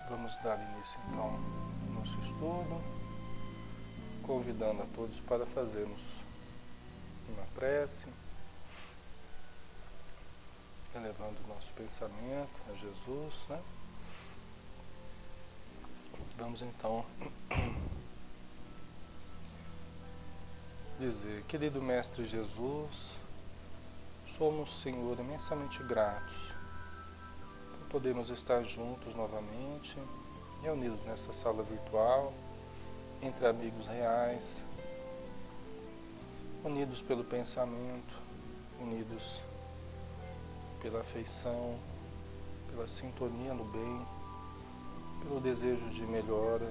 Vamos dar início então ao nosso estudo, convidando a todos para fazermos uma prece, elevando o nosso pensamento a Jesus, né? Vamos então dizer: querido Mestre Jesus, somos, Senhor, imensamente gratos por podermos estar juntos novamente, reunidos nessa sala virtual, entre amigos reais, unidos pelo pensamento, unidos pela afeição, pela sintonia no bem, pelo desejo de melhora,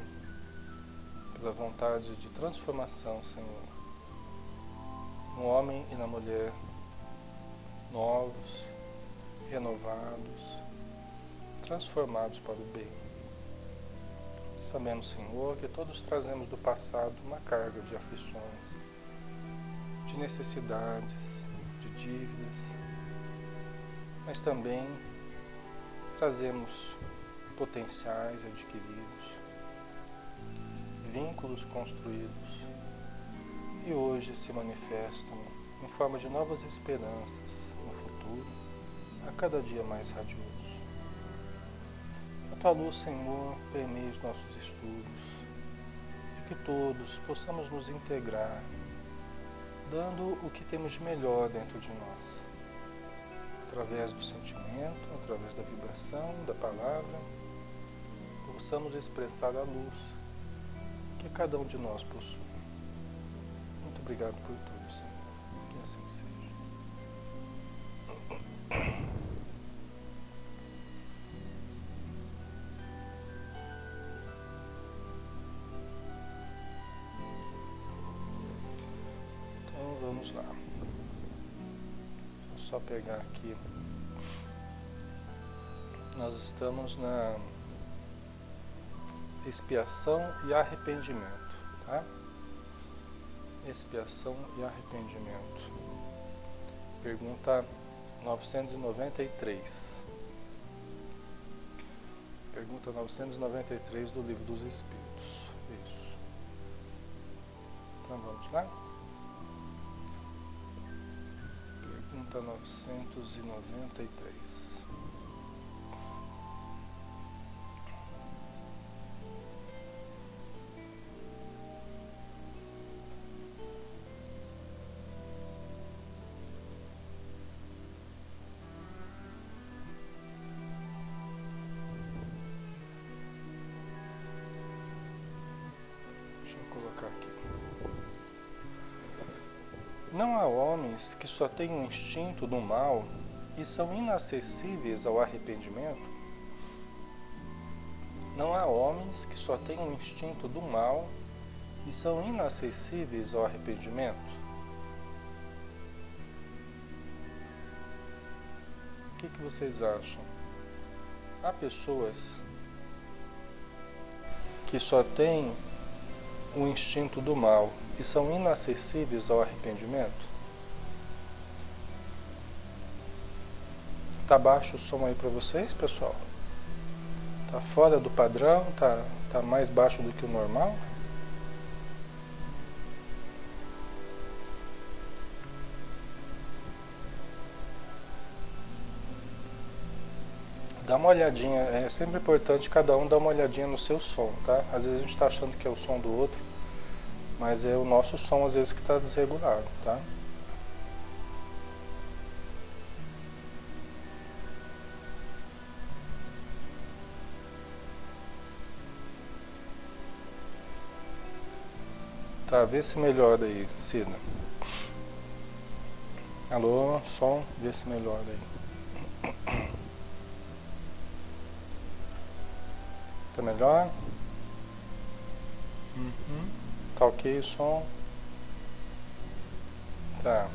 pela vontade de transformação, Senhor. No homem e na mulher, novos, renovados, transformados para o bem. Sabemos, Senhor, que todos trazemos do passado uma carga de aflições, de necessidades, de dívidas, mas também trazemos potenciais adquiridos, vínculos construídos, e hoje se manifestam em forma de novas esperanças no futuro, a cada dia mais radioso. A tua luz, Senhor, permeie os nossos estudos, e que todos possamos nos integrar, dando o que temos de melhor dentro de nós, através do sentimento, através da vibração, da palavra, possamos expressar a luz que cada um de nós possui. Muito obrigado por tudo, Senhor. Que assim seja. Então vamos lá. Deixa eu só pegar aqui. Nós estamos na expiação e arrependimento, tá? Expiação e arrependimento. Pergunta 993. Pergunta 993 do Livro dos Espíritos. Isso. Então vamos lá? Pergunta 993. Deixa eu colocar aqui. Não há homens que só têm um instinto do mal e são inacessíveis ao arrependimento? Não há homens que só têm um instinto do mal e são inacessíveis ao arrependimento? O que vocês acham? Há pessoas que só têm o instinto do mal e são inacessíveis ao arrependimento? Tá baixo o som aí para vocês, pessoal? Tá fora do padrão? Tá mais baixo do que o normal? Dá uma olhadinha, é sempre importante cada um dar uma olhadinha no seu som, tá? Às vezes a gente está achando que é o som do outro, mas é o nosso som às vezes que está desregulado, tá? Tá, vê se melhora aí, Cida. Alô, som, vê se melhora aí. Tá melhor? Tá ok o som? Tá.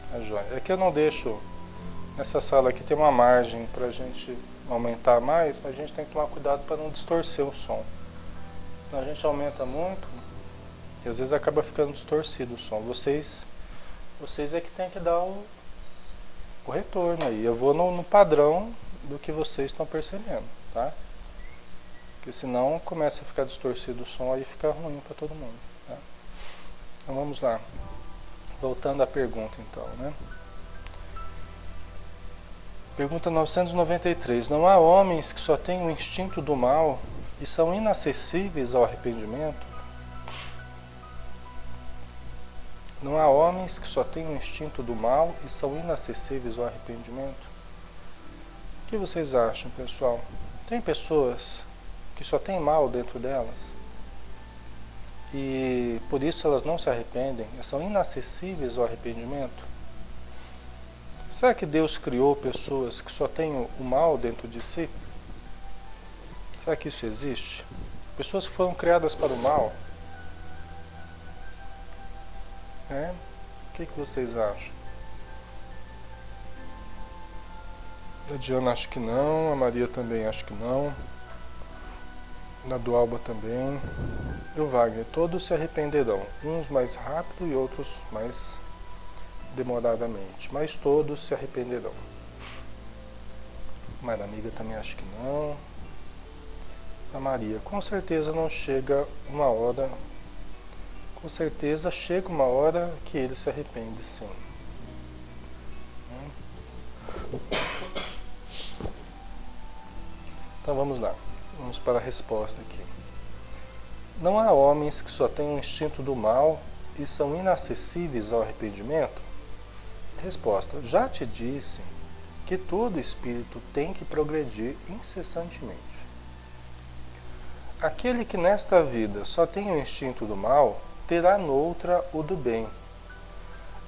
Tá jóia. É que eu não deixo. Nessa sala aqui tem uma margem pra gente aumentar mais, mas a gente tem que tomar cuidado para não distorcer o som. Senão a gente aumenta muito e às vezes acaba ficando distorcido o som. Vocês é que tem que dar o retorno aí. Eu vou no padrão do que vocês estão percebendo, tá? Porque senão começa a ficar distorcido o som e fica ruim para todo mundo, tá? Então vamos lá. Voltando à pergunta então, né? Pergunta 993. Não há homens que só têm o instinto do mal e são inacessíveis ao arrependimento? Não há homens que só têm o instinto do mal e são inacessíveis ao arrependimento? O que vocês acham, pessoal? Tem pessoas que só têm mal dentro delas e por isso elas não se arrependem, são inacessíveis ao arrependimento? Será que Deus criou pessoas que só têm o mal dentro de si? Será que isso existe? Pessoas que foram criadas para o mal? O que vocês acham? A Diana acho que não, a Maria também acho que não, a do Alba também. E o Wagner, todos se arrependerão, uns mais rápido e outros mais demoradamente, mas todos se arrependerão. Mas a amiga também acho que não. A Maria, com certeza não chega uma hora, com certeza chega uma hora que ele se arrepende, sim. Então vamos lá, vamos para a resposta aqui. Não há homens que só têm o instinto do mal e são inacessíveis ao arrependimento? Resposta, já te disse que todo espírito tem que progredir incessantemente. Aquele que nesta vida só tem o instinto do mal, terá noutra o do bem.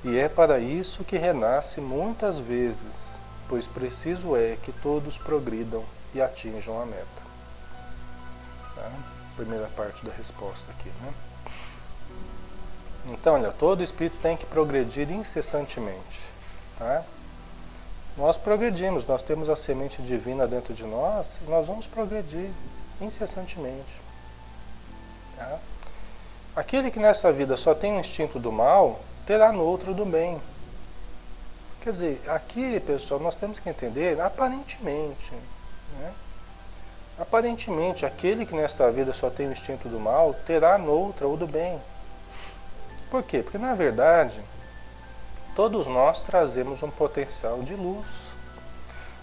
E é para isso que renasce muitas vezes, pois preciso é que todos progridam e atinjam a meta. Tá? Primeira parte da resposta aqui, né? Então, olha, todo espírito tem que progredir incessantemente, tá? Nós progredimos, nós temos a semente divina dentro de nós e nós vamos progredir incessantemente, tá? Aquele que nessa vida só tem o instinto do mal, terá no outro do bem. Quer dizer, aqui, pessoal, nós temos que entender, aparentemente, né? Aparentemente, aquele que nesta vida só tem o instinto do mal, terá noutra o do bem. Por quê? Porque, na verdade, todos nós trazemos um potencial de luz.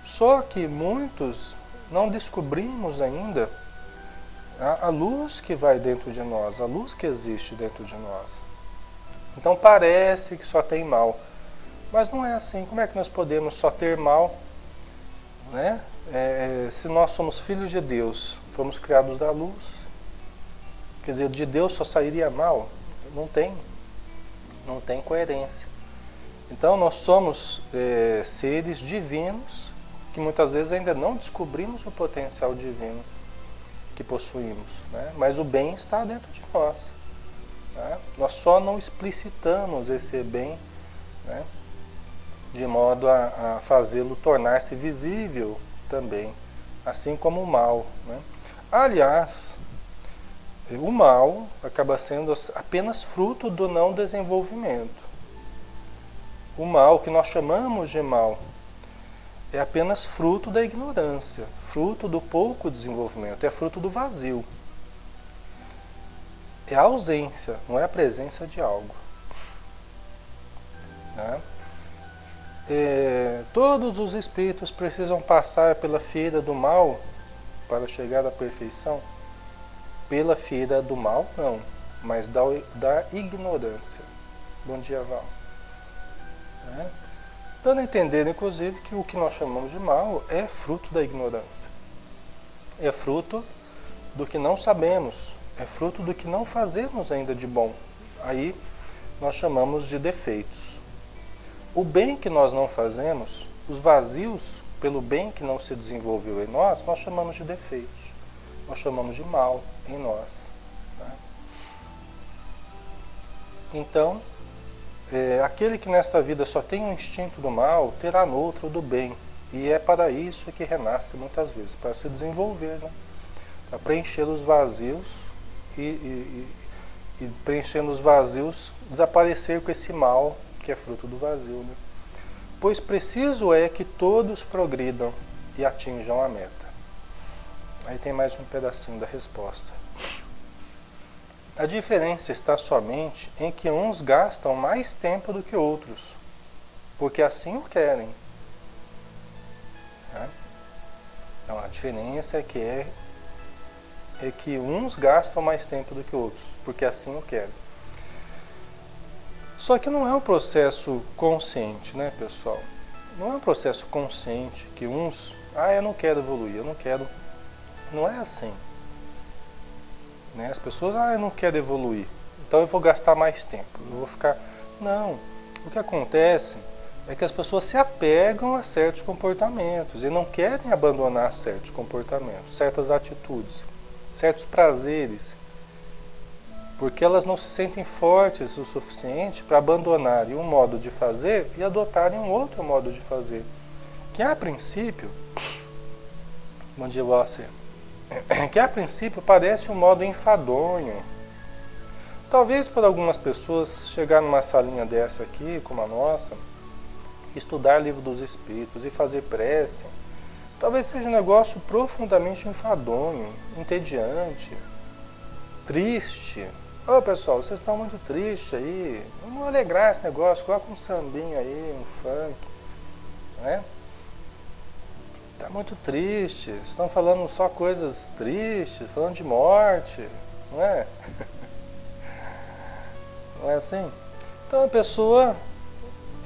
Só que muitos não descobrimos ainda a luz que vai dentro de nós, a luz que existe dentro de nós. Então parece que só tem mal. Mas não é assim. Como é que nós podemos só ter mal, né? Se nós somos filhos de Deus, fomos criados da luz, quer dizer, de Deus só sairia mal? Não tem coerência. Então nós somos seres divinos que muitas vezes ainda não descobrimos o potencial divino que possuímos, né? Mas o bem está dentro de nós, tá? Nós só não explicitamos esse bem, né? De modo a fazê-lo tornar-se visível também, assim como o mal, né? Aliás, o mal acaba sendo apenas fruto do não desenvolvimento. O mal que nós chamamos de mal é apenas fruto da ignorância, fruto do pouco desenvolvimento, é fruto do vazio. É a ausência, não é a presença de algo, né? Todos os espíritos precisam passar pela fieira do mal para chegar à perfeição? Pela fieira do mal, não, mas da ignorância. Bom dia, Val. Dando a entender, inclusive, que o que nós chamamos de mal é fruto da ignorância. É fruto do que não sabemos, é fruto do que não fazemos ainda de bom. Aí nós chamamos de defeitos. O bem que nós não fazemos, os vazios pelo bem que não se desenvolveu em nós chamamos de defeitos. Nós chamamos de mal em nós. Tá? Então, aquele que nesta vida só tem um instinto do mal, terá no outro do bem. E é para isso que renasce muitas vezes, para se desenvolver, né? Para preencher os vazios e preenchendo os vazios, desaparecer com esse mal que é fruto do vazio, né? Pois preciso é que todos progridam e atinjam a meta. Aí tem mais um pedacinho da resposta. A diferença está somente em que uns gastam mais tempo do que outros, porque assim o querem. Então a diferença é que uns gastam mais tempo do que outros, porque assim o querem. Só que não é um processo consciente, né, pessoal? Não é um processo consciente que uns, eu não quero evoluir, eu não quero. Não é assim. Né? As pessoas, eu não quero evoluir, então eu vou gastar mais tempo, eu vou ficar... Não, o que acontece é que as pessoas se apegam a certos comportamentos e não querem abandonar certos comportamentos, certas atitudes, certos prazeres, porque elas não se sentem fortes o suficiente para abandonarem um modo de fazer e adotarem um outro modo de fazer, que a princípio, bom dia você, que a princípio parece um modo enfadonho. Talvez para algumas pessoas chegar numa salinha dessa aqui, como a nossa, estudar livro dos Espíritos e fazer prece, talvez seja um negócio profundamente enfadonho, entediante, triste. Pessoal, vocês estão muito tristes aí, vamos alegrar esse negócio, coloca um sambinho aí, um funk, né? Está muito triste, estão falando só coisas tristes, falando de morte, não é? Não é assim? Então a pessoa,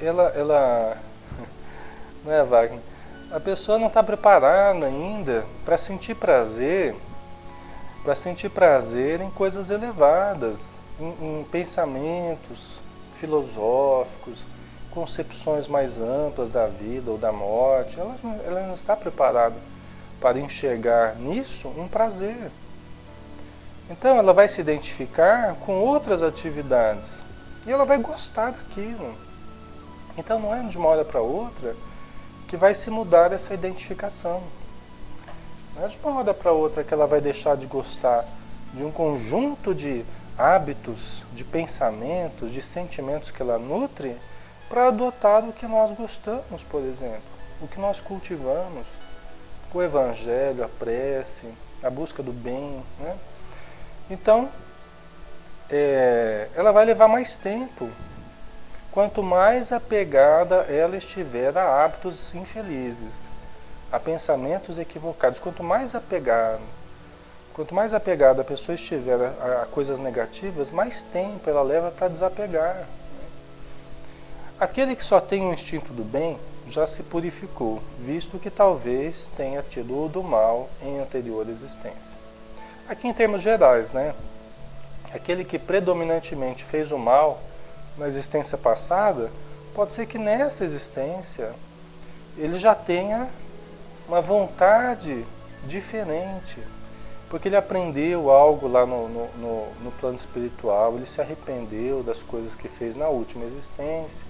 ela não é, Wagner? A pessoa não está preparada ainda para sentir prazer em coisas elevadas, em pensamentos filosóficos, concepções mais amplas da vida ou da morte. Ela não está preparada para enxergar nisso um prazer. Então ela vai se identificar com outras atividades e ela vai gostar daquilo. Então não é de uma hora para outra que vai se mudar essa identificação. Não é de uma hora para outra que ela vai deixar de gostar de um conjunto de hábitos, de pensamentos, de sentimentos que ela nutre, para adotar o que nós gostamos, por exemplo, o que nós cultivamos, o evangelho, a prece, a busca do bem, né? Então, ela vai levar mais tempo, quanto mais apegada ela estiver a hábitos infelizes, a pensamentos equivocados. Quanto mais apegada a pessoa estiver a coisas negativas, mais tempo ela leva para desapegar. Aquele que só tem o instinto do bem já se purificou, visto que talvez tenha tido o do mal em anterior existência. Aqui em termos gerais, né? Aquele que predominantemente fez o mal na existência passada, pode ser que nessa existência ele já tenha uma vontade diferente, porque ele aprendeu algo lá no plano espiritual, ele se arrependeu das coisas que fez na última existência.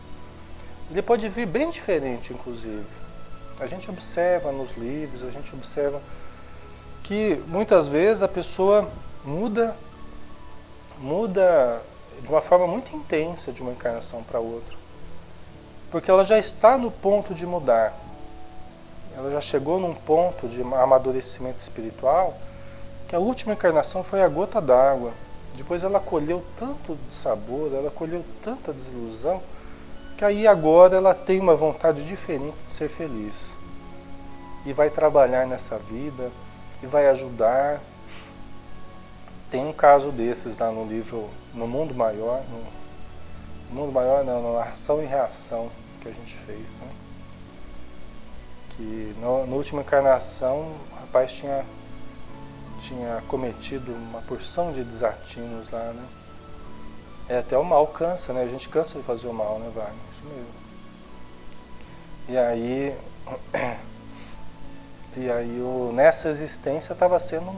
Ele pode vir bem diferente, inclusive. A gente observa nos livros, a gente observa que muitas vezes a pessoa muda de uma forma muito intensa de uma encarnação para outra. Porque ela já está no ponto de mudar. Ela já chegou num ponto de amadurecimento espiritual que a última encarnação foi a gota d'água. Depois ela colheu tanto sabor, ela colheu tanta desilusão, que aí agora ela tem uma vontade diferente de ser feliz. E vai trabalhar nessa vida, e vai ajudar. Tem um caso desses lá no livro No Mundo Maior, na Ação e Reação que a gente fez, né? Que na última encarnação o rapaz tinha cometido uma porção de desatinos lá, né? Até o mal cansa, né? A gente cansa de fazer o mal, né, Wagner? Isso mesmo. E aí nessa existência estava sendo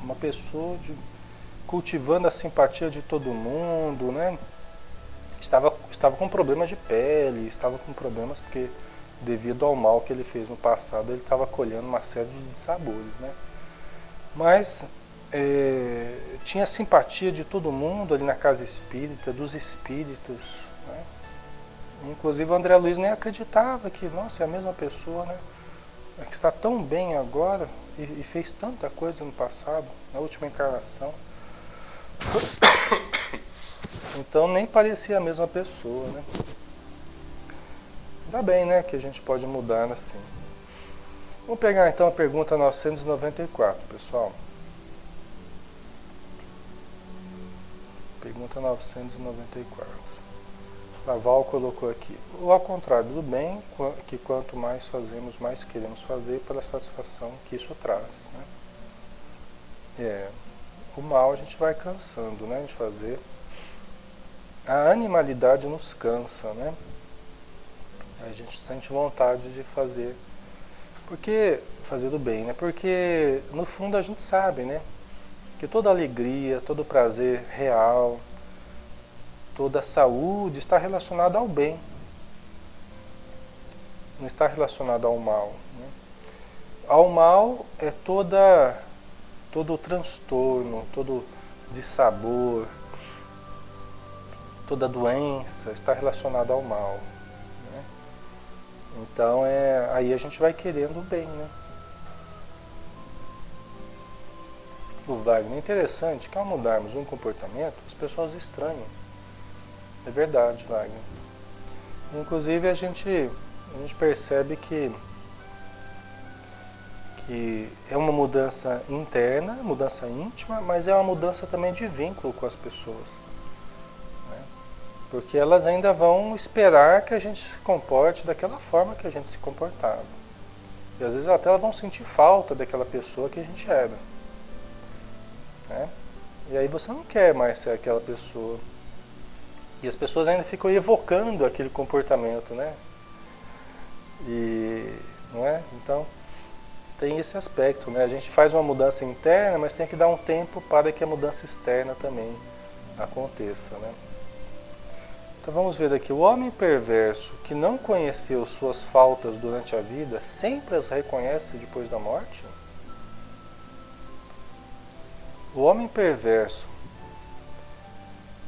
uma pessoa cultivando a simpatia de todo mundo, né? Estava com problemas de pele, estava com problemas porque devido ao mal que ele fez no passado, ele estava colhendo uma série de dissabores, né? Mas tinha simpatia de todo mundo ali na casa espírita, dos espíritos, né? Inclusive o André Luiz nem acreditava que, nossa, é a mesma pessoa, né? é que está tão bem agora e fez tanta coisa no passado, na última encarnação. Então nem parecia a mesma pessoa, né? Ainda bem, né, que a gente pode mudar assim. Vamos pegar então a pergunta 994, pessoal. Pergunta 994. A Val colocou aqui. Ou ao contrário do bem, que quanto mais fazemos, mais queremos fazer pela satisfação que isso traz, né? O mal a gente vai cansando, né, de fazer. A animalidade nos cansa, né? A gente sente vontade de fazer. Porque fazer do bem, né? Porque no fundo a gente sabe, né, que toda alegria, todo prazer real, toda saúde está relacionada ao bem. Não está relacionada ao mal, né? Ao mal é todo o transtorno, todo dissabor, toda doença está relacionada ao mal, né? Então aí a gente vai querendo o bem, né? O Wagner, é interessante que ao mudarmos um comportamento, as pessoas estranham. É verdade, Wagner. Inclusive a gente percebe que é uma mudança interna, mudança íntima, mas é uma mudança também de vínculo com as pessoas, né? Porque elas ainda vão esperar que a gente se comporte daquela forma que a gente se comportava. E às vezes até elas vão sentir falta daquela pessoa que a gente era, né? E aí você não quer mais ser aquela pessoa. E as pessoas ainda ficam evocando aquele comportamento, né? Não é? Então, tem esse aspecto, né? A gente faz uma mudança interna, mas tem que dar um tempo para que a mudança externa também aconteça, né? Então vamos ver aqui. O homem perverso que não conheceu suas faltas durante a vida, sempre as reconhece depois da morte? O homem perverso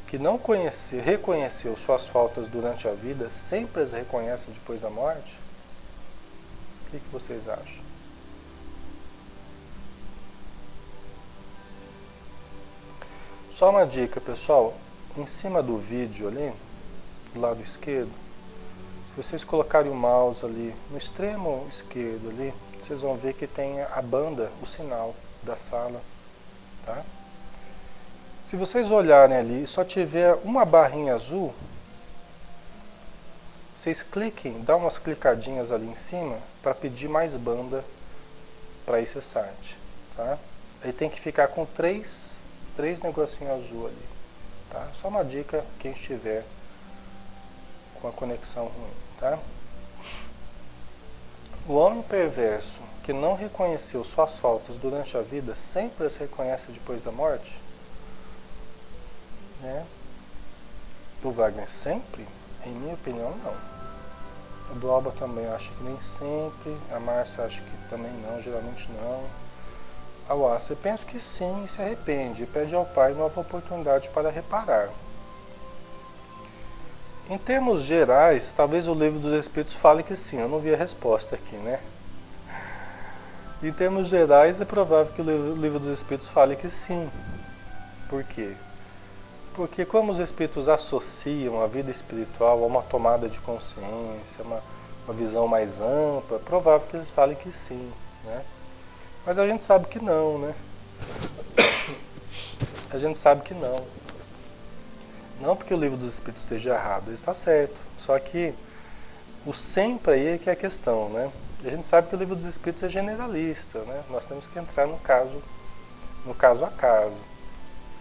que não reconheceu suas faltas durante a vida, sempre as reconhece depois da morte? O que vocês acham? Só uma dica, pessoal. Em cima do vídeo ali, do lado esquerdo, se vocês colocarem o mouse ali no extremo esquerdo ali, vocês vão ver que tem a banda, o sinal da sala, tá? Se vocês olharem ali e só tiver uma barrinha azul, vocês cliquem, dá umas clicadinhas ali em cima para pedir mais banda para esse site, tá? Aí tem que ficar com três negocinhos azul ali, tá? Só uma dica quem estiver com a conexão ruim, tá? O homem perverso que não reconheceu suas faltas durante a vida sempre as reconhece depois da morte? O Wagner sempre? Em minha opinião, não. O Bloba também acha que nem sempre. A Márcia acha que também não, geralmente não. A Wassa, eu penso que sim, e se arrepende e pede ao Pai nova oportunidade para reparar. Em termos gerais, talvez o Livro dos Espíritos fale que sim. Eu não vi a resposta aqui, né? Em termos gerais, é provável que o Livro dos Espíritos fale que sim. Por quê? Porque como os espíritos associam a vida espiritual a uma tomada de consciência, uma visão mais ampla, é provável que eles falem que sim, né? Mas a gente sabe que não, né? A gente sabe que não. Não porque o Livro dos Espíritos esteja errado, ele está certo. Só que o sempre aí é que é a questão, né? A gente sabe que o Livro dos Espíritos é generalista, né? Nós temos que entrar no caso a caso.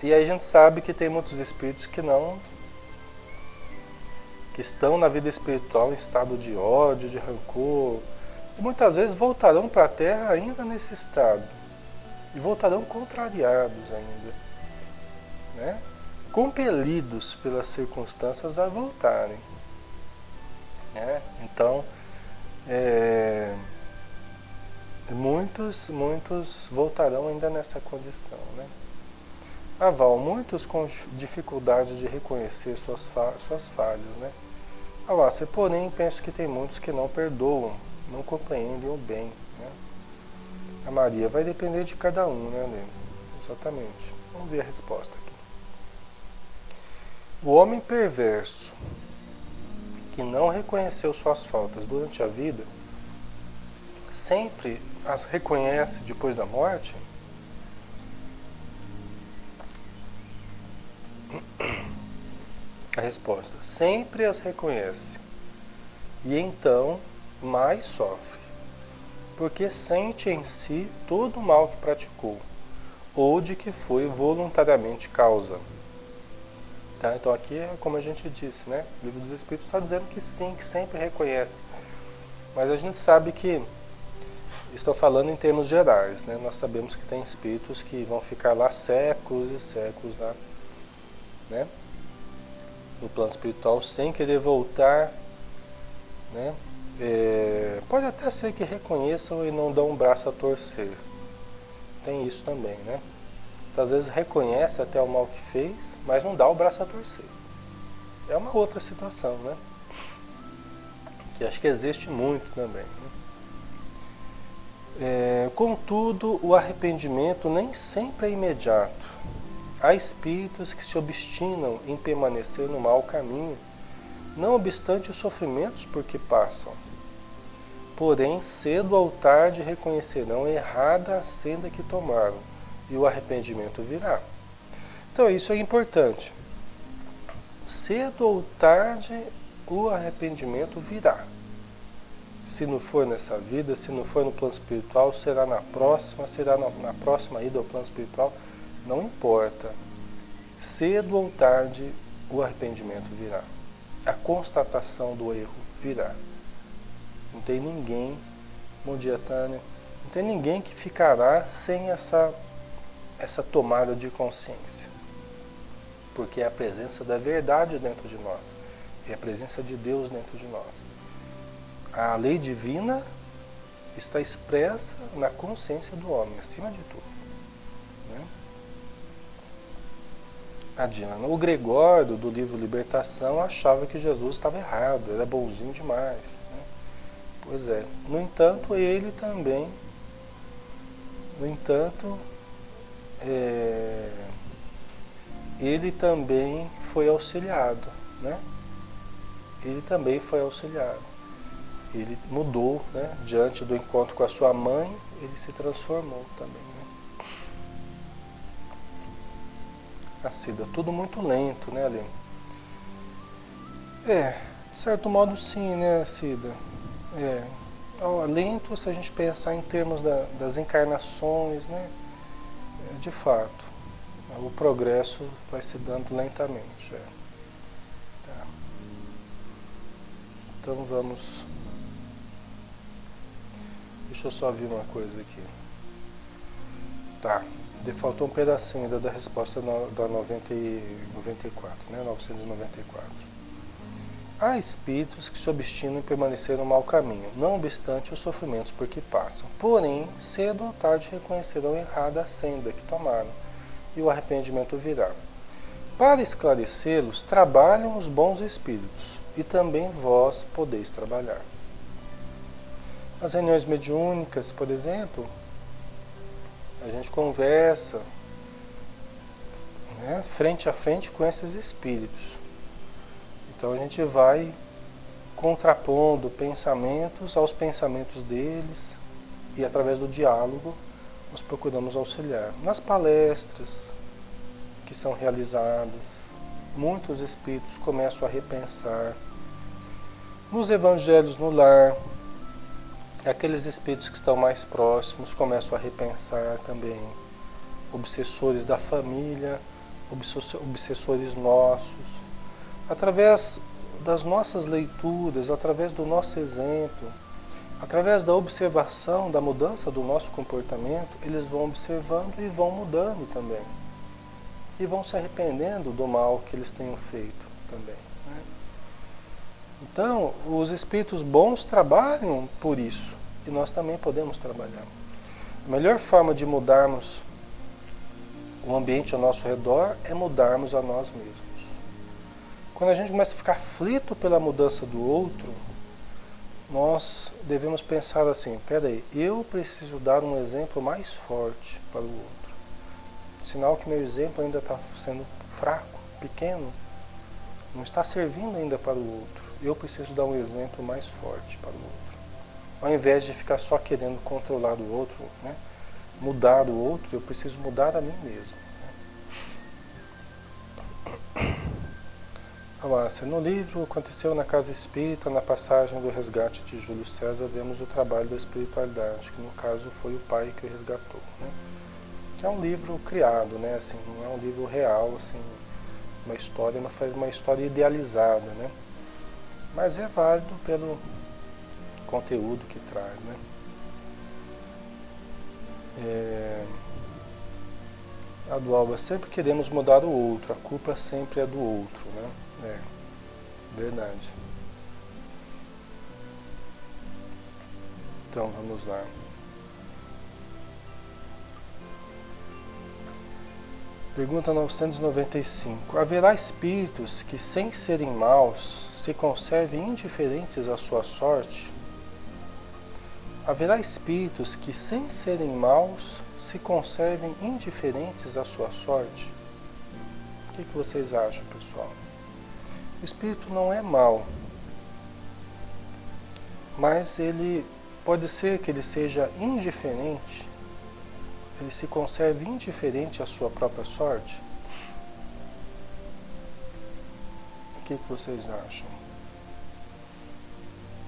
E aí a gente sabe que tem muitos espíritos que estão na vida espiritual em estado de ódio, de rancor, e muitas vezes voltarão para a Terra ainda nesse estado, e voltarão contrariados ainda, né? Compelidos pelas circunstâncias a voltarem, né? Então, muitos voltarão ainda nessa condição, né? Val, muitos com dificuldade de reconhecer suas falhas, né? Porém, penso que tem muitos que não perdoam, não compreendem o bem, né? A Maria, vai depender de cada um, né, Lê? Exatamente. Vamos ver a resposta aqui. O homem perverso, que não reconheceu suas faltas durante a vida, sempre as reconhece depois da morte? A resposta, sempre as reconhece. E então mais sofre, porque sente em si todo o mal que praticou, ou de que foi voluntariamente causa. Tá? Então aqui é como a gente disse, né? O Livro dos Espíritos está dizendo que sim, que sempre reconhece. Mas a gente sabe que estão falando em termos gerais, né? Nós sabemos que tem espíritos que vão ficar lá séculos e séculos lá, né? No plano espiritual, sem querer voltar, né? Pode até ser que reconheçam e não dão um braço a torcer. Tem isso também, né? Então, às vezes reconhece até o mal que fez, mas não dá o braço a torcer. É uma outra situação, né? Que acho que existe muito também, né? Contudo, o arrependimento nem sempre é imediato. Há espíritos que se obstinam em permanecer no mau caminho, não obstante os sofrimentos por que passam. Porém, cedo ou tarde reconhecerão errada a senda que tomaram, e o arrependimento virá. Então, isso é importante. Cedo ou tarde, o arrependimento virá. Se não for nessa vida, se não for no plano espiritual, será na próxima ida ao plano espiritual. Não importa. Cedo ou tarde, o arrependimento virá. A constatação do erro virá. Não tem ninguém, bom dia, Tânia, não tem ninguém que ficará sem essa tomada de consciência. Porque é a presença da verdade dentro de nós. É a presença de Deus dentro de nós. A lei divina está expressa na consciência do homem, acima de tudo. A Diana, o Gregório do livro Libertação achava que Jesus estava errado, era bonzinho demais, né? Pois é, no entanto ele também foi auxiliado, né? Ele também foi auxiliado, ele mudou, né? Diante do encontro com a sua mãe, ele se transformou também, né? A Cida, tudo muito lento, né, Aline? De certo modo sim, né, Cida? Lento se a gente pensar em termos das encarnações, né? De fato, o progresso vai se dando lentamente. Tá. Então vamos... Deixa eu só ver uma coisa aqui. Tá. Faltou um pedacinho ainda da resposta da 94, né? 994. Há espíritos que se obstinam em permanecer no mau caminho, não obstante os sofrimentos por que passam. Porém, cedo ou tarde reconhecerão errada a senda que tomaram, e o arrependimento virá. Para esclarecê-los, trabalham os bons espíritos, e também vós podeis trabalhar. As reuniões mediúnicas, por exemplo, a gente conversa, né, frente a frente com esses espíritos. Então a gente vai contrapondo pensamentos aos pensamentos deles e através do diálogo nós procuramos auxiliar. Nas palestras que são realizadas, muitos espíritos começam a repensar. Nos evangelhos no lar, aqueles espíritos que estão mais próximos começam a repensar também. Obsessores da família, obsessores nossos. Através das nossas leituras, através do nosso exemplo, através da observação, da mudança do nosso comportamento, eles vão observando e vão mudando também. E vão se arrependendo do mal que eles tenham feito também, né? Então, os espíritos bons trabalham por isso, e nós também podemos trabalhar. A melhor forma de mudarmos o ambiente ao nosso redor é mudarmos a nós mesmos. Quando a gente começa a ficar aflito pela mudança do outro, nós devemos pensar assim, peraí, eu preciso dar um exemplo mais forte para o outro. Sinal que meu exemplo ainda está sendo fraco, pequeno, não está servindo ainda para o outro. Eu preciso dar um exemplo mais forte para o outro. Ao invés de ficar só querendo controlar o outro, né? Mudar o outro, eu preciso mudar a mim mesmo. No livro Aconteceu na Casa Espírita, na passagem do resgate de Júlio César, vemos o trabalho da espiritualidade, que no caso foi o pai que o resgatou, né? Que é um livro criado, né? Assim, não é um livro real, assim, uma história, não foi uma história idealizada, né? Mas é válido pelo conteúdo que traz, né? A do Alba, sempre queremos mudar o outro, a culpa sempre é do outro, né? Verdade. Então vamos lá. Pergunta 995. Haverá espíritos que, sem serem maus, se conservem indiferentes à sua sorte? Haverá espíritos que, sem serem maus, se conservem indiferentes à sua sorte? O que vocês acham, pessoal? O espírito não é mau, mas ele pode ser que ele seja indiferente, ele se conserve indiferente à sua própria sorte? O que vocês acham?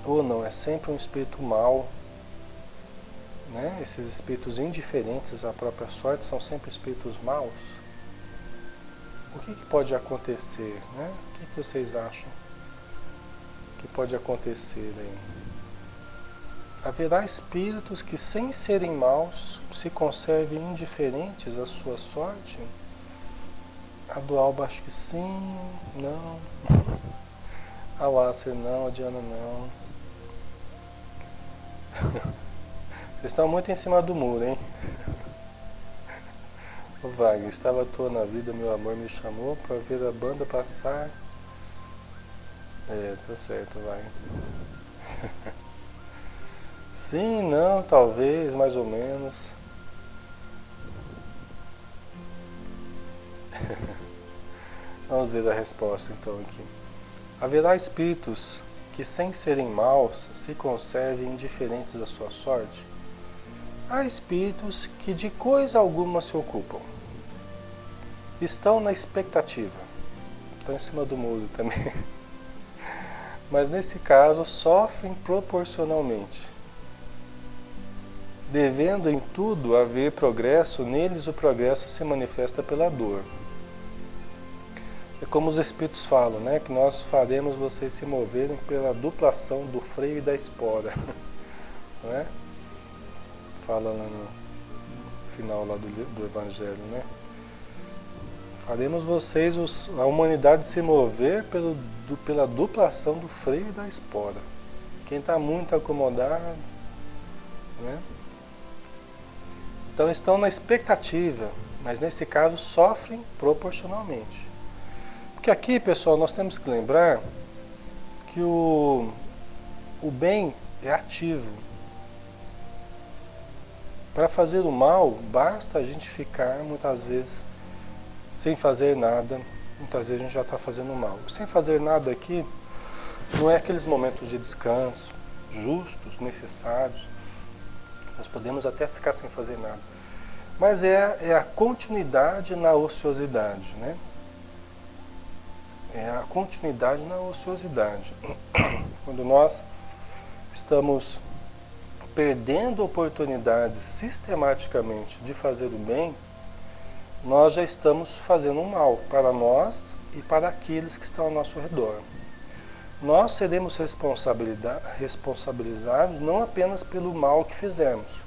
Ou não, é sempre um espírito mau, né? Esses espíritos indiferentes à própria sorte são sempre espíritos maus? O que pode acontecer, né? O que vocês acham que pode acontecer aí? Haverá espíritos que, sem serem maus, se conservem indiferentes à sua sorte? A do Alba acho que sim, não. A Wasser não, a Diana não. Vocês estão muito em cima do muro, hein? O Wagner, estava à toa na vida, meu amor me chamou para ver a banda passar. Tá certo, Wagner. Sim, não, talvez, mais ou menos. Vamos ver a resposta então aqui. Haverá espíritos que, sem serem maus, se conservem indiferentes à sua sorte? Há espíritos que de coisa alguma se ocupam. Estão na expectativa. Estão em cima do muro também. Mas nesse caso sofrem proporcionalmente. Devendo em tudo haver progresso, neles o progresso se manifesta pela dor. É como os espíritos falam, né? Que nós faremos vocês se moverem pela duplação do freio e da espora. Né? Fala lá no final lá do Evangelho, né? Faremos vocês, a humanidade, se mover pela duplação do freio e da espora. Quem está muito acomodado, né? Então estão na expectativa, mas nesse caso sofrem proporcionalmente. Porque aqui, pessoal, nós temos que lembrar que o bem é ativo. Para fazer o mal, basta a gente ficar, muitas vezes, sem fazer nada. Muitas vezes a gente já está fazendo mal. Sem fazer nada aqui, não é aqueles momentos de descanso, justos, necessários. Nós podemos até ficar sem fazer nada. Mas é a continuidade na ociosidade, né? É a continuidade na ociosidade. Quando nós estamos perdendo oportunidades sistematicamente de fazer o bem, nós já estamos fazendo um mal para nós e para aqueles que estão ao nosso redor. Nós seremos responsabilizados não apenas pelo mal que fizemos,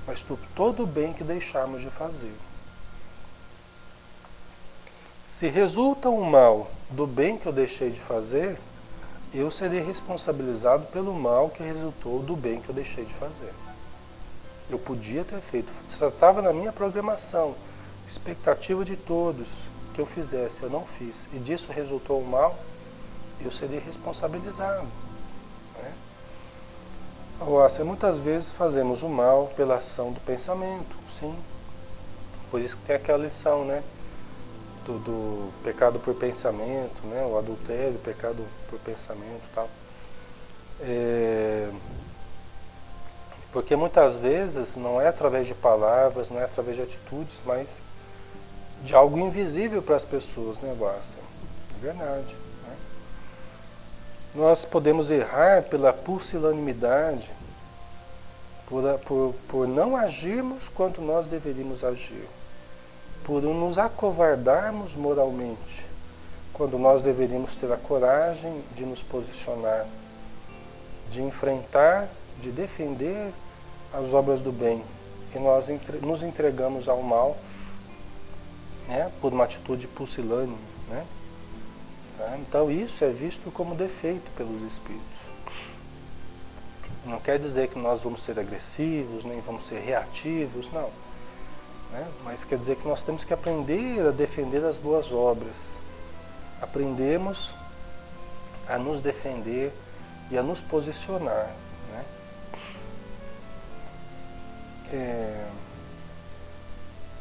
mas por todo o bem que deixarmos de fazer. Se resulta um mal do bem que eu deixei de fazer, eu serei responsabilizado pelo mal que resultou do bem que eu deixei de fazer. Eu podia ter feito, estava na minha programação, expectativa de todos que eu fizesse, eu não fiz, e disso resultou um mal, eu serei responsabilizado, né? Nossa, muitas vezes fazemos o mal pela ação do pensamento, sim. Por isso que tem aquela lição, né? Do pecado por pensamento, né? O adultério, pecado por pensamento e tal. Porque muitas vezes não é através de palavras, não é através de atitudes, mas de algo invisível para as pessoas, né, Guaça? É verdade. Né? Nós podemos errar pela pusilanimidade, por não agirmos quanto nós deveríamos agir, por nos acovardarmos moralmente, quando nós deveríamos ter a coragem de nos posicionar, de enfrentar, de defender as obras do bem, e nós nos entregamos ao mal, né, por uma atitude pusilânime, né? Tá? Então isso é visto como defeito pelos espíritos. Não quer dizer que nós vamos ser agressivos, nem vamos ser reativos, não. Né? Mas quer dizer que nós temos que aprender a defender as boas obras. Aprendemos a nos defender e a nos posicionar. Né?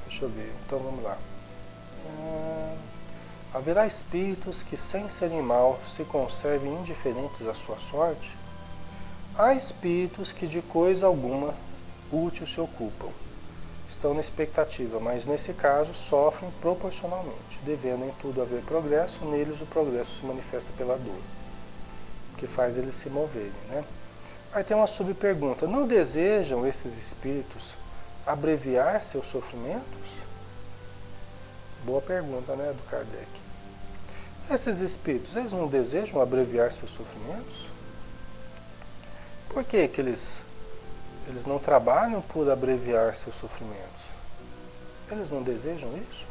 Deixa eu ver, então vamos lá. Haverá espíritos que, sem serem maus, se conservem indiferentes à sua sorte? Há espíritos que de coisa alguma útil se ocupam. Estão na expectativa, mas nesse caso sofrem proporcionalmente. Devendo em tudo haver progresso, neles o progresso se manifesta pela dor, que faz eles se moverem. Né? Aí tem uma subpergunta. Não desejam esses espíritos abreviar seus sofrimentos? Boa pergunta, né, do Kardec. Esses espíritos, eles não desejam abreviar seus sofrimentos? Por que que eles não trabalham por abreviar seus sofrimentos? Eles não desejam isso?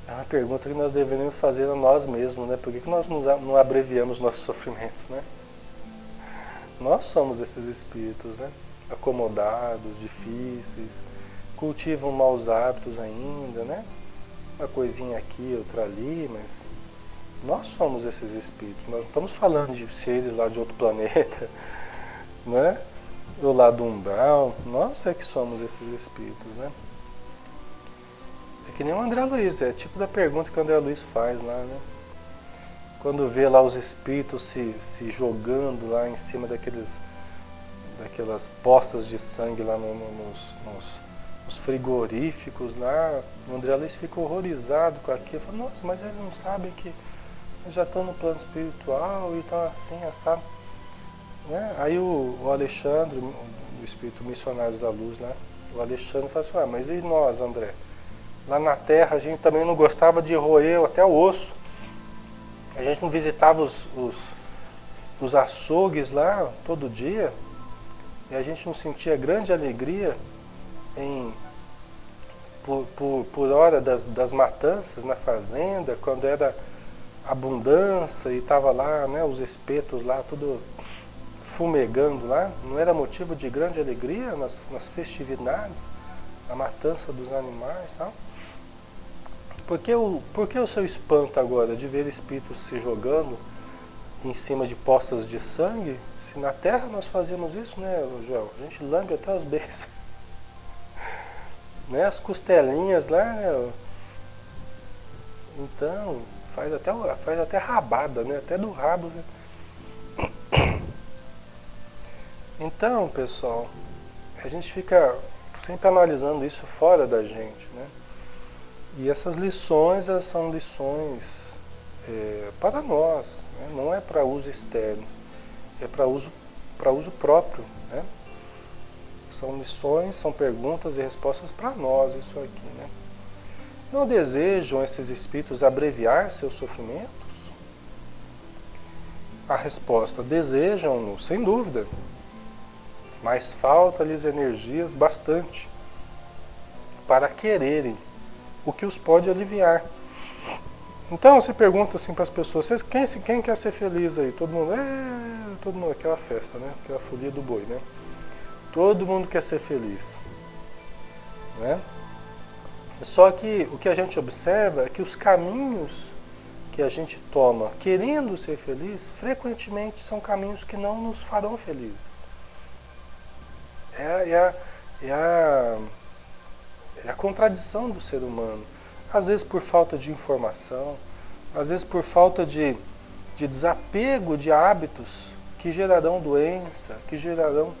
É uma pergunta que nós deveríamos fazer a nós mesmos, né? Por que nós não abreviamos nossos sofrimentos, né? Nós somos esses espíritos, né? Acomodados, difíceis, cultivam maus hábitos ainda, né? Uma coisinha aqui, outra ali, mas nós somos esses espíritos. Nós não estamos falando de seres lá de outro planeta, né? Ou lá do umbral. Nós é que somos esses espíritos, né? É que nem o André Luiz, é tipo da pergunta que o André Luiz faz lá, né? Quando vê lá os espíritos se jogando lá em cima daquelas poças de sangue lá nos frigoríficos lá, o André Luiz fica horrorizado com aquilo, fala, nossa, mas eles não sabem que eles já estão no plano espiritual e estão assim, sabe? Né? Aí o Alexandre, o espírito Missionários da Luz, né? O Alexandre fala assim, mas e nós, André? Lá na Terra a gente também não gostava de roer até o osso. A gente não visitava os açougues lá todo dia e a gente não sentia grande alegria por hora das matanças na fazenda, quando era abundância e estava lá, né, os espetos lá, tudo fumegando lá. Não era motivo de grande alegria nas festividades, a matança dos animais e tal? Por que o seu espanto agora de ver espíritos se jogando em cima de poças de sangue? Se na Terra nós fazíamos isso, né, João? A gente lambe até os beijos. Né, as costelinhas lá, né? Então, faz até rabada, né? Até do rabo. Né? Então, pessoal, a gente fica sempre analisando isso fora da gente, né? E essas lições, elas são lições para nós, né? Não é para uso externo, é para uso próprio, né? São lições, são perguntas e respostas para nós, isso aqui, né? Não desejam esses espíritos abreviar seus sofrimentos? A resposta, desejam-no, sem dúvida, mas falta-lhes energias bastante para quererem o que os pode aliviar. Então você pergunta assim para as pessoas, quem quer ser feliz aí? Todo mundo, aquela festa, né? Aquela folia do boi, né? Todo mundo quer ser feliz, né? Só que o que a gente observa é que os caminhos que a gente toma querendo ser feliz, frequentemente são caminhos que não nos farão felizes. É a contradição do ser humano. Às vezes por falta de informação, às vezes por falta de desapego de hábitos que gerarão doença, que gerarão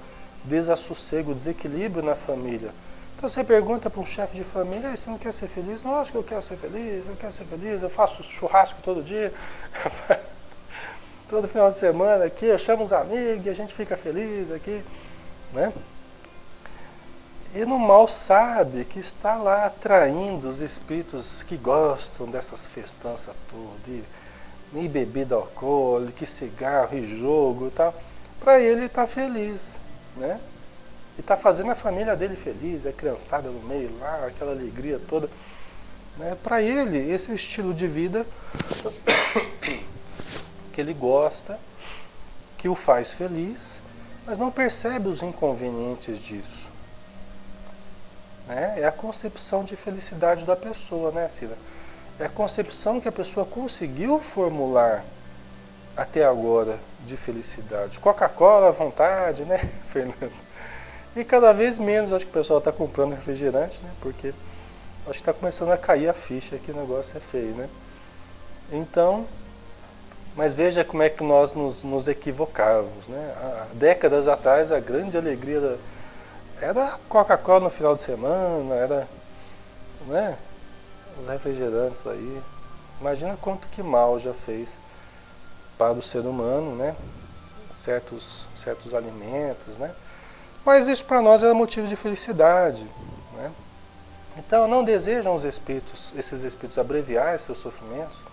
desassossego, desequilíbrio na família. Então você pergunta para um chefe de família: você não quer ser feliz? Lógico que eu quero ser feliz, eu faço churrasco todo dia, todo final de semana aqui, eu chamo os amigos e a gente fica feliz aqui, né? E no mal sabe que está lá atraindo os espíritos que gostam dessas festanças todas, e bebida alcoólica, cigarro e jogo e tal. Para ele estar feliz, né? E está fazendo a família dele feliz, a criançada no meio lá, aquela alegria toda. Né? Para ele, esse é o estilo de vida que ele gosta, que o faz feliz, mas não percebe os inconvenientes disso. Né? É a concepção de felicidade da pessoa, né, Cida? É a concepção que a pessoa conseguiu formular até agora de felicidade. Coca-Cola à vontade, né, Fernando? E cada vez menos acho que o pessoal está comprando refrigerante, né? Porque acho que está começando a cair a ficha que o negócio é feio, né? Então, mas veja como é que nós nos equivocávamos, né? Há décadas atrás a grande alegria era Coca-Cola no final de semana, era, né? Os refrigerantes aí. Imagina quanto que mal já fez para o ser humano, né? Certos alimentos, né? Mas isso para nós era motivo de felicidade, né? Então não desejam esses espíritos abreviar seus sofrimentos?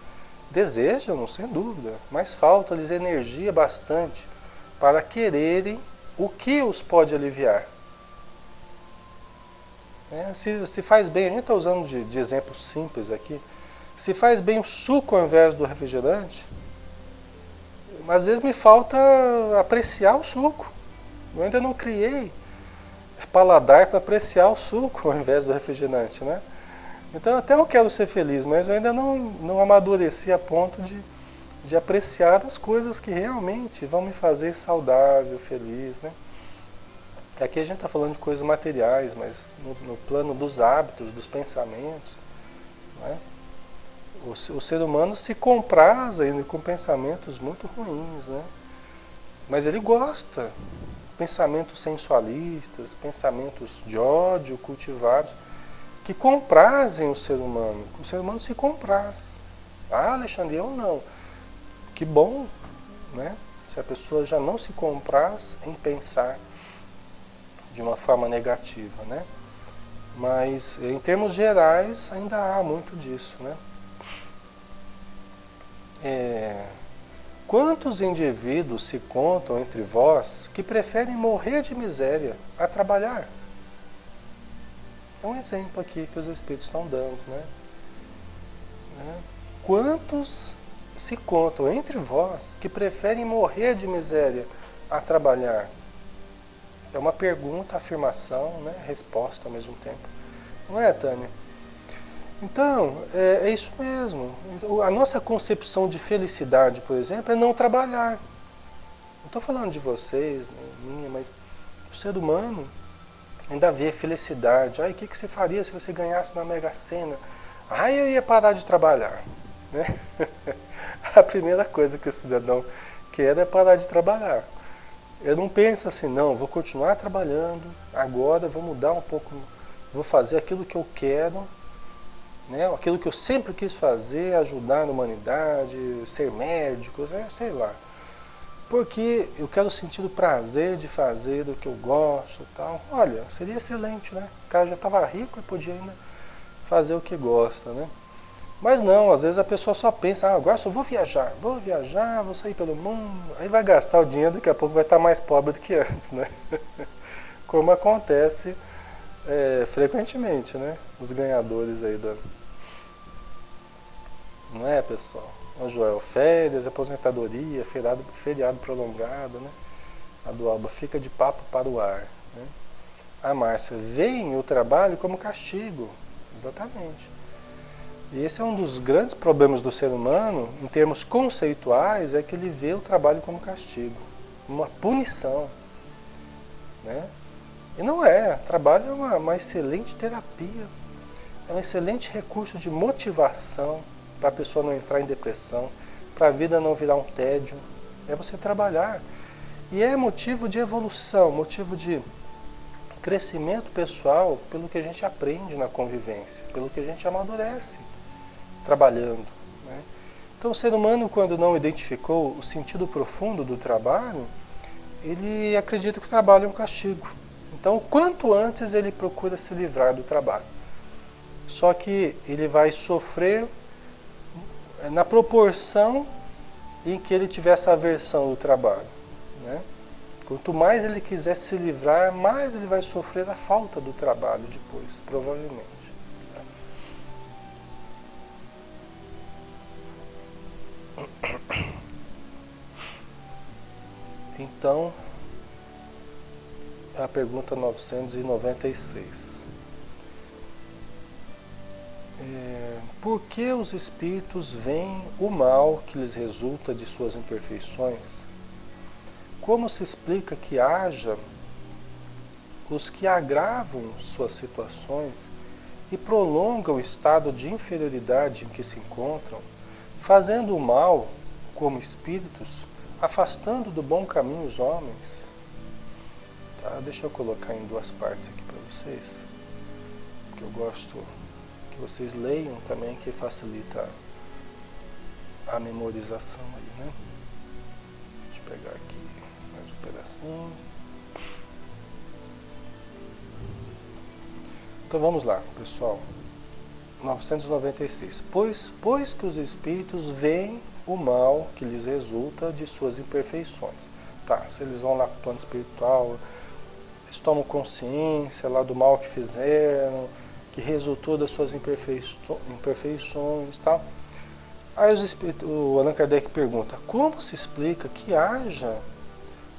Desejam, sem dúvida, mas falta-lhes energia bastante para quererem o que os pode aliviar. Se faz bem, a gente está usando de exemplo simples aqui, se faz bem o suco ao invés do refrigerante, mas às vezes me falta apreciar o suco. Eu ainda não criei paladar para apreciar o suco ao invés do refrigerante, né? Então até eu quero ser feliz, mas eu ainda não amadureci a ponto de apreciar as coisas que realmente vão me fazer saudável, feliz, né? Aqui a gente está falando de coisas materiais, mas no plano dos hábitos, dos pensamentos, né? O ser humano se compraz ainda com pensamentos muito ruins, né? Mas ele gosta. Pensamentos sensualistas, pensamentos de ódio cultivados, que comprazem o ser humano. O ser humano se compraz. Ah, Alexandre, eu não. Que bom, né? Se a pessoa já não se compraz em pensar de uma forma negativa, né? Mas em termos gerais ainda há muito disso, né? Quantos indivíduos se contam entre vós que preferem morrer de miséria a trabalhar? É um exemplo aqui que os Espíritos estão dando, né? Quantos se contam entre vós que preferem morrer de miséria a trabalhar? É uma pergunta, afirmação, né? Resposta ao mesmo tempo. Não é, Tânia? Então, é isso mesmo. A nossa concepção de felicidade, por exemplo, é não trabalhar. Não estou falando de vocês, nem minha, mas o ser humano ainda vê felicidade. O que você faria se você ganhasse na Mega Sena? Eu ia parar de trabalhar. Né? A primeira coisa que o cidadão quer é parar de trabalhar. Ele não pensa assim, não, vou continuar trabalhando, agora vou mudar um pouco, vou fazer aquilo que eu quero, né? Aquilo que eu sempre quis fazer, ajudar a humanidade, ser médico, sei lá. Porque eu quero sentir o prazer de fazer o que eu gosto e tal. Olha, seria excelente, né? O cara já estava rico e podia ainda fazer o que gosta, né? Mas não, às vezes a pessoa só pensa, agora só vou viajar, vou sair pelo mundo, aí vai gastar o dinheiro, daqui a pouco vai estar mais pobre do que antes, né? Como acontece frequentemente, né? Os ganhadores aí da... Não é, pessoal? O Joel, férias, aposentadoria, feriado prolongado, né? A do Alba, fica de papo para o ar, né? A Márcia, veem o trabalho como castigo. Exatamente. E esse é um dos grandes problemas do ser humano, em termos conceituais, é que ele vê o trabalho como castigo, uma punição, né? E não é, trabalho é uma excelente terapia, é um excelente recurso de motivação para a pessoa não entrar em depressão, para a vida não virar um tédio, é você trabalhar. E é motivo de evolução, motivo de crescimento pessoal, pelo que a gente aprende na convivência, pelo que a gente amadurece trabalhando, né? Então o ser humano, quando não identificou o sentido profundo do trabalho, ele acredita que o trabalho é um castigo. Então, quanto antes ele procura se livrar do trabalho. Só que ele vai sofrer na proporção em que ele tiver essa aversão do trabalho, né? Quanto mais ele quiser se livrar, mais ele vai sofrer a falta do trabalho depois, provavelmente. Então, a pergunta 996. Por que os espíritos veem o mal que lhes resulta de suas imperfeições? Como se explica que haja os que agravam suas situações e prolongam o estado de inferioridade em que se encontram, fazendo o mal como espíritos, afastando do bom caminho os homens? Tá, deixa eu colocar em duas partes aqui para vocês, porque eu gosto que vocês leiam também, que facilita a memorização aí, né? Deixa eu pegar aqui mais um pedacinho. Então vamos lá, pessoal. 996. Pois que os espíritos veem o mal que lhes resulta de suas imperfeições. Tá, se eles vão lá para o plano espiritual, eles tomam consciência lá do mal que fizeram, que resultou das suas imperfeições, tal. Aí o Allan Kardec pergunta: como se explica que haja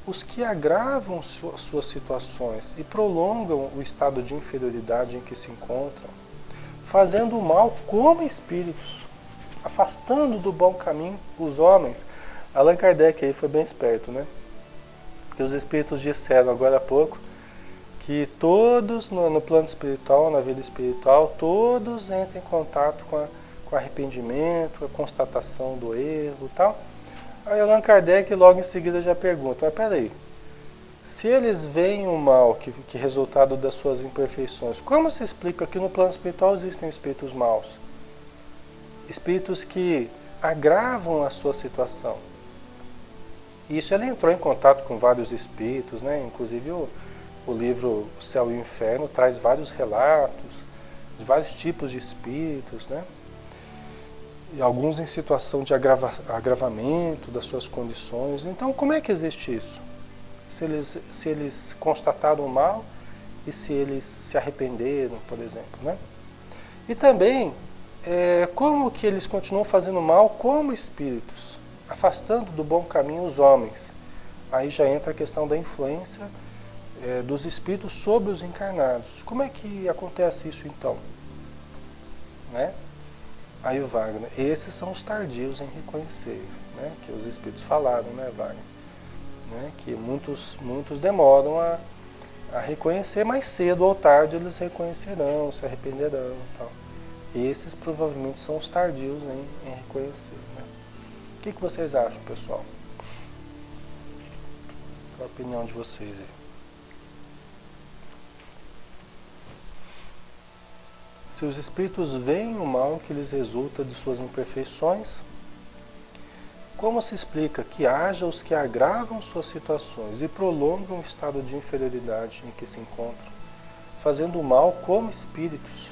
os que agravam suas situações e prolongam o estado de inferioridade em que se encontram, fazendo o mal como espíritos, afastando do bom caminho os homens? Allan Kardec aí foi bem esperto, né? Porque os espíritos disseram agora há pouco que todos no plano espiritual, na vida espiritual, todos entram em contato com arrependimento, com a constatação do erro e tal. Aí Allan Kardec logo em seguida já pergunta: mas peraí, se eles veem o mal que resultado das suas imperfeições, como se explica que no plano espiritual existem espíritos maus? Espíritos que agravam a sua situação. Isso ele entrou em contato com vários espíritos, né? Inclusive o livro O Céu e o Inferno traz vários relatos de vários tipos de espíritos, né? E alguns em situação de agravamento das suas condições. Então, como é que existe isso? Se eles constataram o mal e se eles se arrependeram, por exemplo, né? E também, como que eles continuam fazendo mal como espíritos, afastando do bom caminho os homens? Aí já entra a questão da influência dos espíritos sobre os encarnados. Como é que acontece isso então? Né? Aí o Wagner: esses são os tardios em reconhecer, né? Que os espíritos falaram, né, Wagner? Né? Que muitos demoram a reconhecer, mas cedo ou tarde eles reconhecerão, se arrependerão, tal. Esses provavelmente são os tardios em reconhecer, né? O que vocês acham, pessoal? Qual a opinião de vocês aí? Se os espíritos veem o mal que lhes resulta de suas imperfeições, como se explica que haja os que agravam suas situações e prolongam o estado de inferioridade em que se encontram, fazendo o mal como espíritos,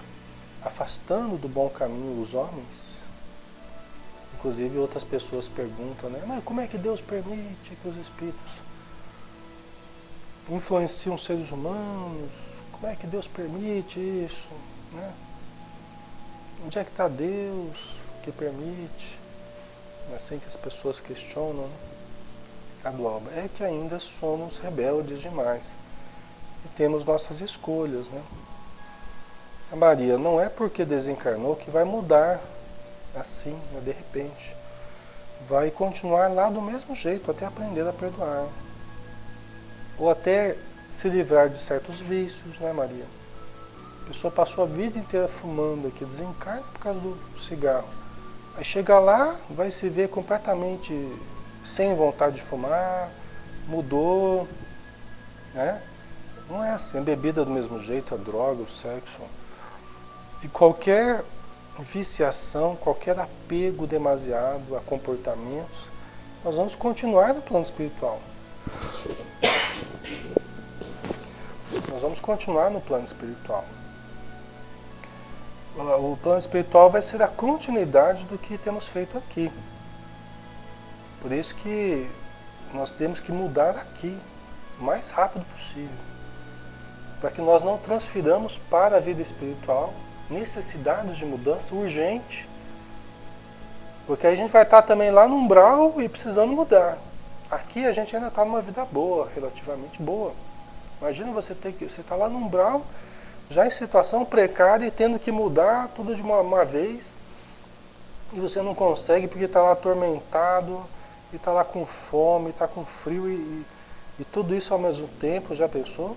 afastando do bom caminho os homens? Inclusive outras pessoas perguntam, né? Mas como é que Deus permite que os espíritos influenciam os seres humanos? Como é que Deus permite isso? Né? Onde é que está Deus que permite? É assim que as pessoas questionam, né? A do Alba é que ainda somos rebeldes demais e temos nossas escolhas, né? A Maria, não é porque desencarnou que vai mudar assim, né, de repente. Vai continuar lá do mesmo jeito, até aprender a perdoar. Ou até se livrar de certos vícios, né, Maria? A pessoa passou a vida inteira fumando aqui, desencarna por causa do cigarro. Aí chega lá, vai se ver completamente sem vontade de fumar, mudou, né? Não é assim, a bebida do mesmo jeito, a droga, o sexo. E qualquer viciação, qualquer apego demasiado a comportamentos, nós vamos continuar no plano espiritual. Nós vamos continuar no plano espiritual. O plano espiritual vai ser a continuidade do que temos feito aqui. Por isso que nós temos que mudar aqui, o mais rápido possível. Para que nós não transfiramos para a vida espiritual necessidades de mudança urgente. Porque aí a gente vai estar também lá no umbral e precisando mudar. Aqui a gente ainda está numa vida boa, relativamente boa. Imagina você está lá no umbral, já em situação precária e tendo que mudar tudo de uma vez, e você não consegue porque está lá atormentado, e está lá com fome, está com frio e tudo isso ao mesmo tempo. Já pensou?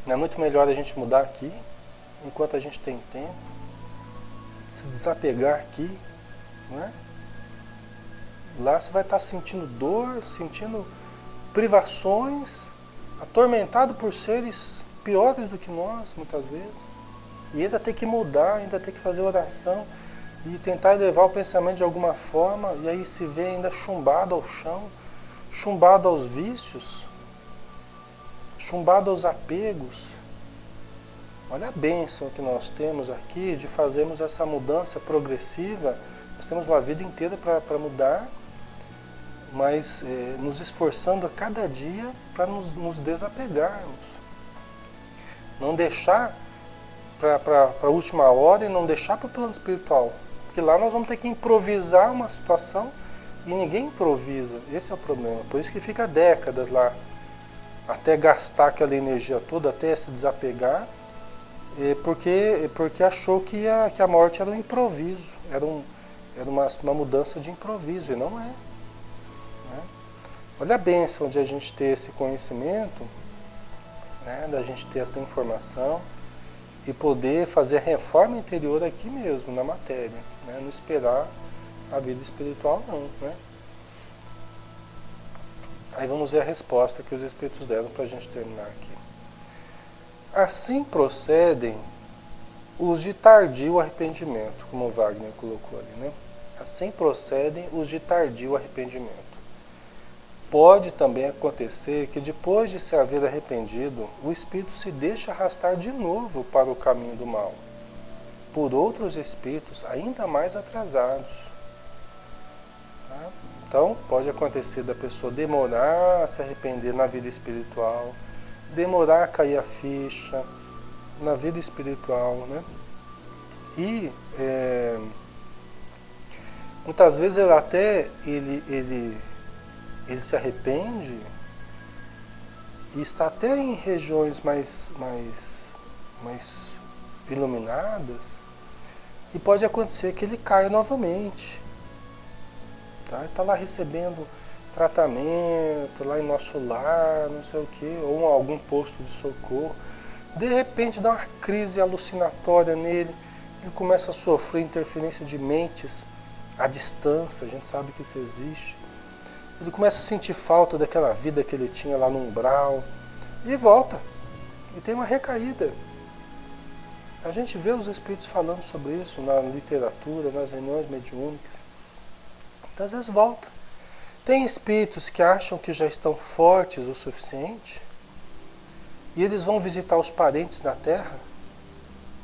Não é muito melhor a gente mudar aqui, enquanto a gente tem tempo, se desapegar aqui, não é? Lá você vai estar sentindo dor, sentindo privações, atormentado por seres piores do que nós, muitas vezes. E ainda tem que mudar, ainda tem que fazer oração e tentar elevar o pensamento de alguma forma, e aí se vê ainda chumbado ao chão, chumbado aos vícios, chumbado aos apegos. Olha a bênção que nós temos aqui de fazermos essa mudança progressiva. Nós temos uma vida inteira para mudar, mas nos esforçando a cada dia para nos desapegarmos. Não deixar para a última hora e não deixar para o plano espiritual. Porque lá nós vamos ter que improvisar uma situação e ninguém improvisa. Esse é o problema. Por isso que fica décadas lá, até gastar aquela energia toda, até se desapegar, porque achou que a morte era um improviso, era uma mudança de improviso, e não é. Né? Olha a bênção de a gente ter esse conhecimento, né, da gente ter essa informação e poder fazer a reforma interior aqui mesmo, na matéria, né, não esperar a vida espiritual não. Né? Aí vamos ver a resposta que os Espíritos deram para a gente terminar aqui. Assim procedem os de tardio arrependimento, como o Wagner colocou ali, né? Assim procedem os de tardio arrependimento. Pode também acontecer que depois de se haver arrependido, o espírito se deixe arrastar de novo para o caminho do mal, por outros espíritos ainda mais atrasados. Tá? Então, pode acontecer da pessoa demorar a se arrepender na vida espiritual, demorar a cair a ficha na vida espiritual, né? E muitas vezes ele se arrepende e está até em regiões mais iluminadas, e pode acontecer que ele caia novamente. Tá? Ele está lá recebendo tratamento, lá em nosso lar, não sei o que, ou algum posto de socorro. De repente dá uma crise alucinatória nele, ele começa a sofrer interferência de mentes à distância, a gente sabe que isso existe. Ele começa a sentir falta daquela vida que ele tinha lá no umbral, e volta, e tem uma recaída. A gente vê os espíritos falando sobre isso na literatura, nas reuniões mediúnicas. Então, às vezes volta. Tem espíritos que acham que já estão fortes o suficiente e eles vão visitar os parentes na Terra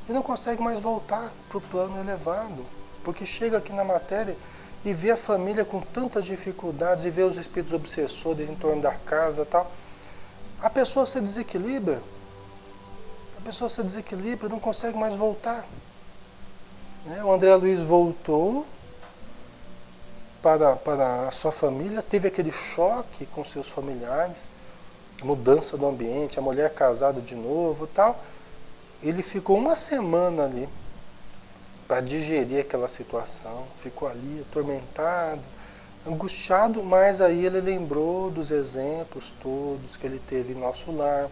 e não conseguem mais voltar para o plano elevado, porque chega aqui na matéria e vê a família com tantas dificuldades e vê os espíritos obsessores em torno da casa e tal. A pessoa se desequilibra, não consegue mais voltar. O André Luiz voltou para a sua família, teve aquele choque com seus familiares, mudança do ambiente, a mulher casada de novo e tal, ele ficou uma semana ali para digerir aquela situação, ficou ali atormentado, angustiado, mas aí ele lembrou dos exemplos todos que ele teve em nosso lar,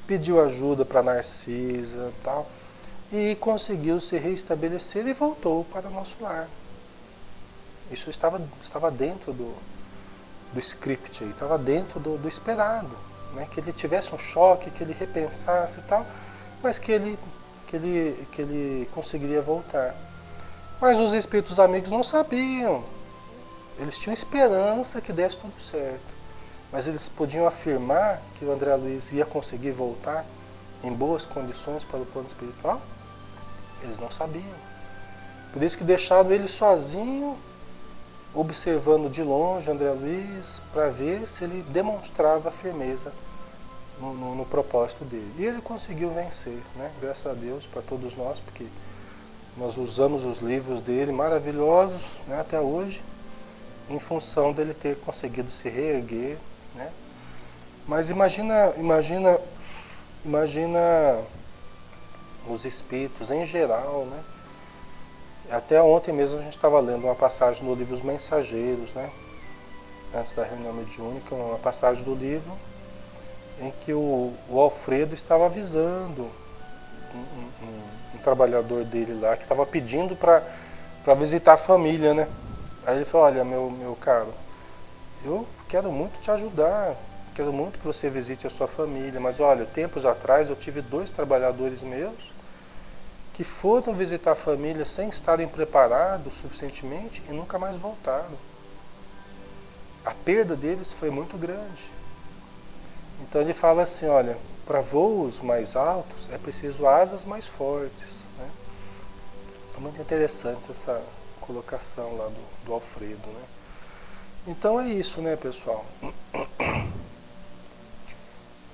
pediu ajuda para Narcisa, tal, e conseguiu se reestabelecer e voltou para o nosso lar. Isso estava dentro do script, estava dentro do esperado, né? Que ele tivesse um choque, que ele repensasse e tal, mas que ele conseguiria voltar. Mas os espíritos amigos não sabiam. Eles tinham esperança que desse tudo certo. Mas eles podiam afirmar que o André Luiz ia conseguir voltar em boas condições para o plano espiritual? Eles não sabiam. Por isso que deixaram ele sozinho, observando de longe o André Luiz, para ver se ele demonstrava firmeza no propósito dele. E ele conseguiu vencer, né? Graças a Deus, para todos nós, porque nós usamos os livros dele maravilhosos, né, até hoje, em função dele ter conseguido se reerguer, né? Mas imagina os espíritos em geral, né? Até ontem mesmo a gente estava lendo uma passagem no livro Os Mensageiros, né? Antes da reunião mediúnica, uma passagem do livro em que o Alfredo estava avisando um trabalhador dele lá, que estava pedindo para visitar a família, né? Aí ele falou, olha, meu caro, eu quero muito te ajudar, quero muito que você visite a sua família, mas olha, tempos atrás eu tive 2 trabalhadores meus que foram visitar a família sem estarem preparados suficientemente e nunca mais voltaram. A perda deles foi muito grande. Então ele fala assim, olha, para voos mais altos é preciso asas mais fortes, né? É muito interessante essa colocação lá do Alfredo, né? Então é isso, né, pessoal?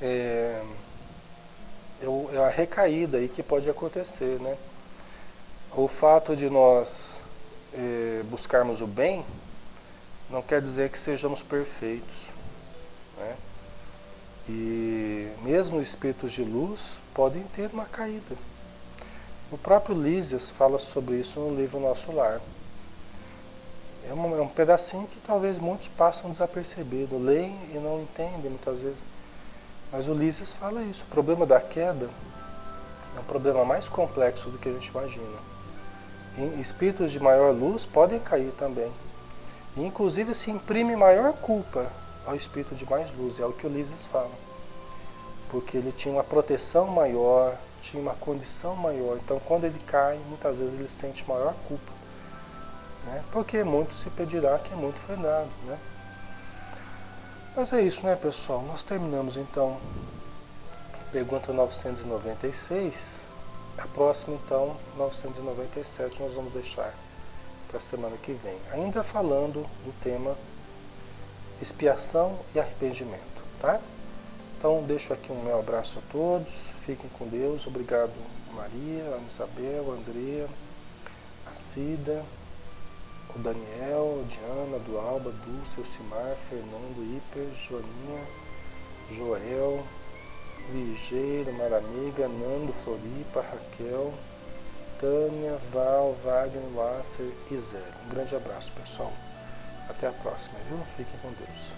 É a recaída aí que pode acontecer, né? O fato de nós buscarmos o bem não quer dizer que sejamos perfeitos, né? E mesmo espíritos de luz podem ter uma caída. O próprio Lísias fala sobre isso no livro Nosso Lar. É um pedacinho que talvez muitos passam desapercebido, leem e não entendem muitas vezes. Mas o Lísias fala isso. O problema da queda é um problema mais complexo do que a gente imagina. E espíritos de maior luz podem cair também. E, inclusive, se imprime maior culpa ao espírito de mais luz. É o que o Lísias fala. Porque ele tinha uma proteção maior, tinha uma condição maior. Então, quando ele cai, muitas vezes ele sente maior culpa, né? Porque muito se pedirá que muito foi dado, né? Mas é isso, né, pessoal? Nós terminamos, então, pergunta 996. A próxima, então, 997, nós vamos deixar para a semana que vem. Ainda falando do tema expiação e arrependimento, tá? Então, deixo aqui um meu abraço a todos. Fiquem com Deus. Obrigado, Maria, Ana Isabel, Andrea, a Cida, o Daniel, a Diana, do Alba, Dulce, Elcimar, Fernando, Hiper, Joaninha, Joel, Ligeiro, Maramiga, Nando, Floripa, Raquel, Tânia, Val, Wagner, Wasser e Zé. Um grande abraço, pessoal. Até a próxima, viu? Fiquem com Deus.